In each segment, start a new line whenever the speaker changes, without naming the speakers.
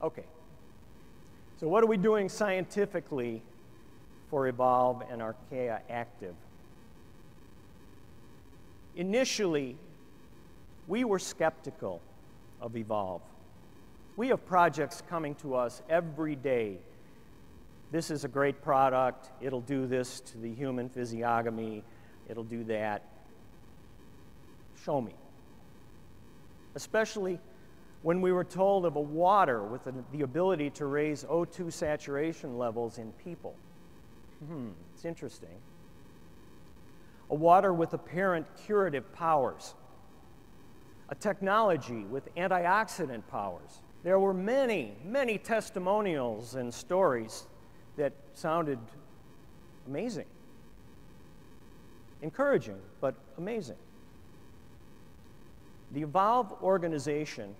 Okay. So what are we doing scientifically for Evolv and Archaea Active? Initially, we were skeptical of Evolv. We have projects coming to us every day. This is a great product. It'll do this to the human physiognomy. It'll do that. Show me. Especially when we were told of a water with the ability to raise O2 saturation levels in people. It's interesting. A water with apparent curative powers. A technology with antioxidant powers. There were many, many testimonials and stories that sounded amazing. Encouraging, but amazing. The Evolv organization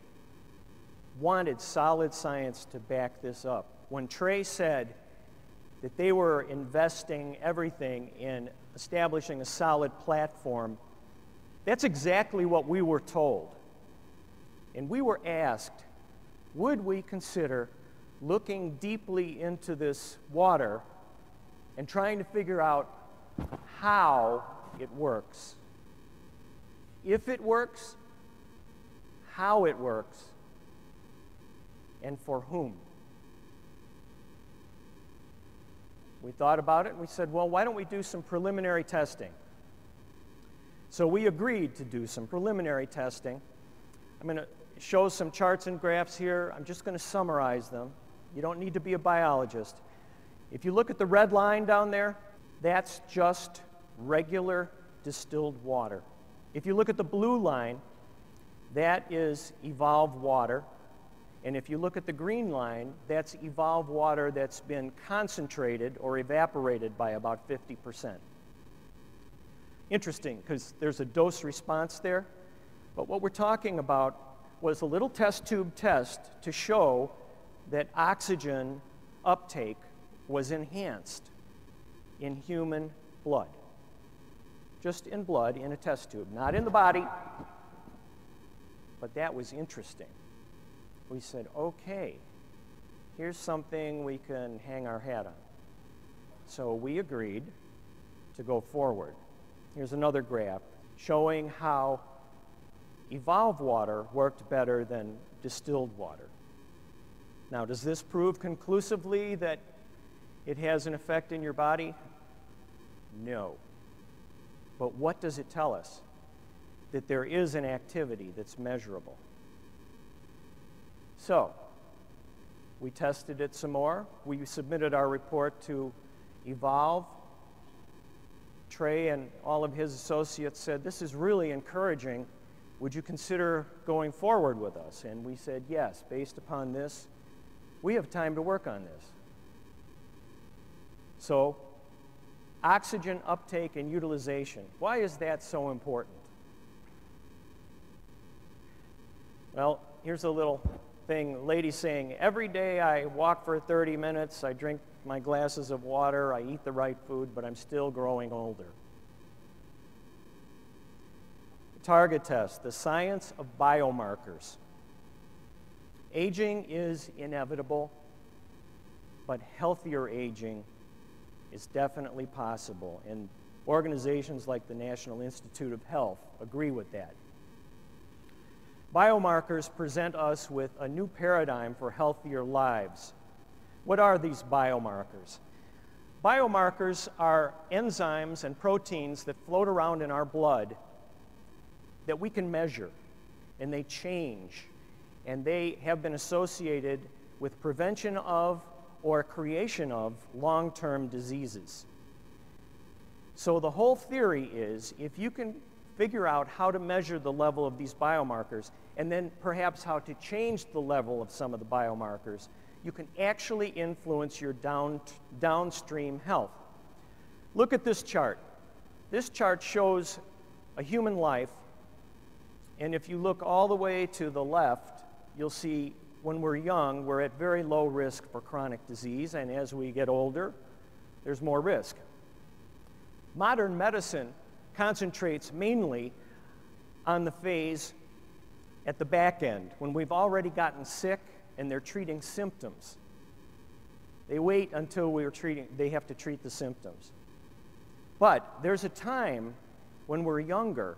wanted solid science to back this up. When Trey said that they were investing everything in establishing a solid platform, that's exactly what we were told. And we were asked, would we consider looking deeply into this water and trying to figure out how it works? If it works, how it works, and for whom. We thought about it and we said, well, why don't we do some preliminary testing? So we agreed to do some preliminary testing. I'm going to show some charts and graphs here. I'm just going to summarize them. You don't need to be a biologist. If you look at the red line down there, that's just regular distilled water. If you look at the blue line, that is Evolv water. And if you look at the green line, that's Evolv water that's been concentrated or evaporated by about 50%. Interesting, because there's a dose response there. But what we're talking about was a little test tube test to show that oxygen uptake was enhanced in human blood. Just in blood, in a test tube, not in the body. But that was interesting. We said, okay, here's something we can hang our hat on. So we agreed to go forward. Here's another graph showing how Evolv water worked better than distilled water. Now, does this prove conclusively that it has an effect in your body? No. But what does it tell us? That there is an activity that's measurable. So, we tested it some more. We submitted our report to Evolv. Trey and all of his associates said, this is really encouraging. Would you consider going forward with us? And we said, yes, based upon this, we have time to work on this. So, oxygen uptake and utilization. Why is that so important? Well, here's a little thing. Lady saying, every day I walk for 30 minutes, I drink my glasses of water, I eat the right food, but I'm still growing older. Target test, the science of biomarkers. Aging is inevitable, but healthier aging is definitely possible, and organizations like the National Institute of Health agree with that. Biomarkers present us with a new paradigm for healthier lives. What are these biomarkers? Biomarkers are enzymes and proteins that float around in our blood that we can measure, and they change, and they have been associated with prevention of or creation of long-term diseases. So the whole theory is, if you can figure out how to measure the level of these biomarkers, and then perhaps how to change the level of some of the biomarkers, you can actually influence your downstream health. Look at this chart. This chart shows a human life, and if you look all the way to the left, you'll see when we're young, we're at very low risk for chronic disease, and as we get older, there's more risk. Modern medicine concentrates mainly on the phase at the back end, when we've already gotten sick and they're treating symptoms. They wait until they have to treat the symptoms. But there's a time when we're younger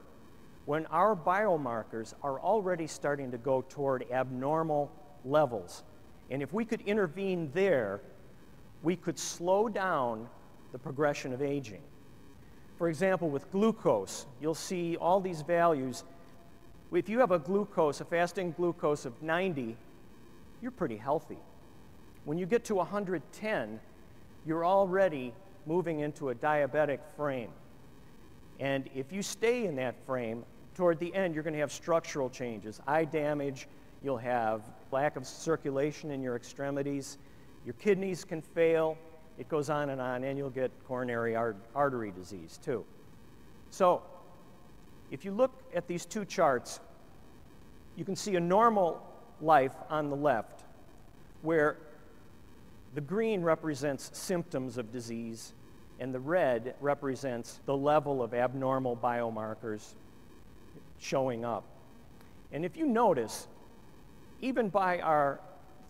when our biomarkers are already starting to go toward abnormal levels. And if we could intervene there, we could slow down the progression of aging. For example, with glucose, you'll see all these values. If you have a fasting glucose of 90, you're pretty healthy. When you get to 110, you're already moving into a diabetic frame. And if you stay in that frame, toward the end, you're going to have structural changes, eye damage, you'll have lack of circulation in your extremities, your kidneys can fail, it goes on, and you'll get coronary artery disease too. So, if you look at these two charts, you can see a normal life on the left, where the green represents symptoms of disease, and the red represents the level of abnormal biomarkers showing up. And if you notice, even by our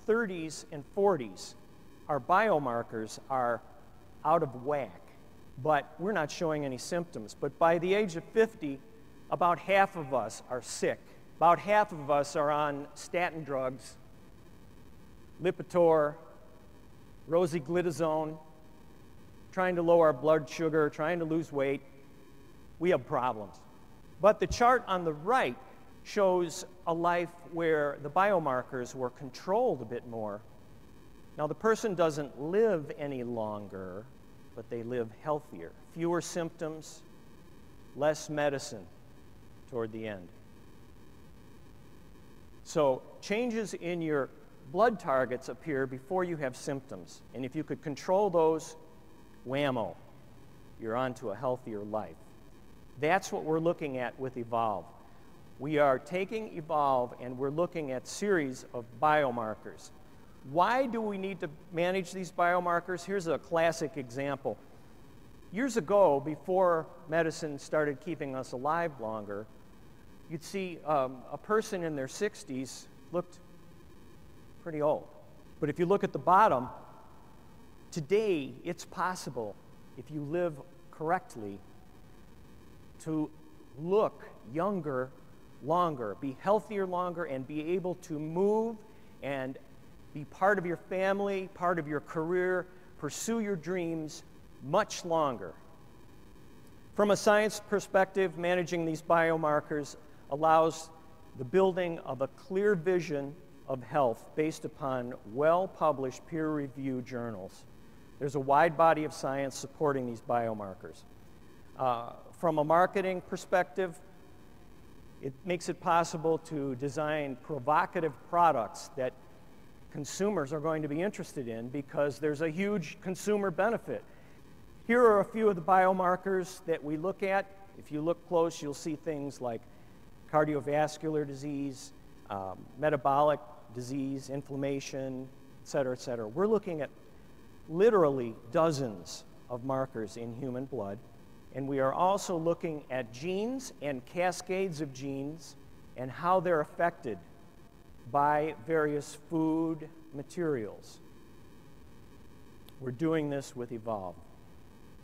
30s and 40s, our biomarkers are out of whack, but we're not showing any symptoms. But by the age of 50, about half of us are sick. About half of us are on statin drugs, Lipitor, rosiglitazone, trying to lower our blood sugar, trying to lose weight. We have problems. But the chart on the right shows a life where the biomarkers were controlled a bit more. Now, the person doesn't live any longer, but they live healthier. Fewer symptoms, less medicine toward the end. So, changes in your blood targets appear before you have symptoms. And if you could control those, whammo, you're on to a healthier life. That's what we're looking at with Evolv. We are taking Evolv and we're looking at series of biomarkers. Why do we need to manage these biomarkers? Here's a classic example. Years ago, before medicine started keeping us alive longer, you'd see a person in their 60s looked pretty old. But if you look at the bottom, today it's possible, if you live correctly, to look younger longer, be healthier longer, and be able to move and be part of your family, part of your career, pursue your dreams much longer. From a science perspective, managing these biomarkers allows the building of a clear vision of health based upon well-published, peer-reviewed journals. There's a wide body of science supporting these biomarkers. From a marketing perspective, it makes it possible to design provocative products that consumers are going to be interested in because there's a huge consumer benefit. Here are a few of the biomarkers that we look at. If you look close, you'll see things like cardiovascular disease, metabolic disease, inflammation, et cetera, et cetera. We're looking at literally dozens of markers in human blood. And we are also looking at genes and cascades of genes and how they're affected by various food materials. We're doing this with Evolv.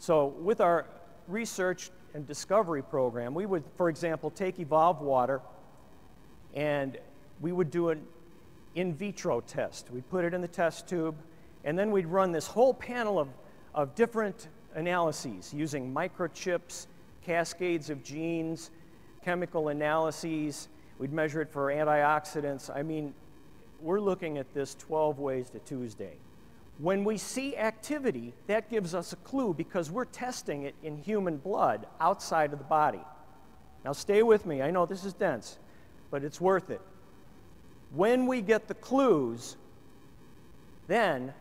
So with our research and discovery program, we would, for example, take Evolv water and we would do an in vitro test. We'd put it in the test tube, and then we'd run this whole panel of different analyses using microchips, cascades of genes, chemical analyses. We'd measure it for antioxidants. I mean, we're looking at this 12 ways to Tuesday. When we see activity, that gives us a clue because we're testing it in human blood outside of the body. Now stay with me. I know this is dense, but it's worth it. When we get the clues, then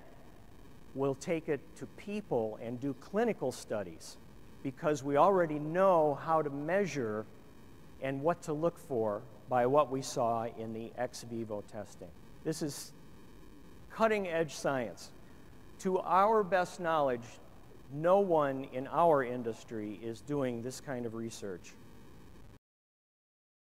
we'll take it to people and do clinical studies because we already know how to measure and what to look for by what we saw in the ex vivo testing. This is cutting-edge science. To our best knowledge, no one in our industry is doing this kind of research.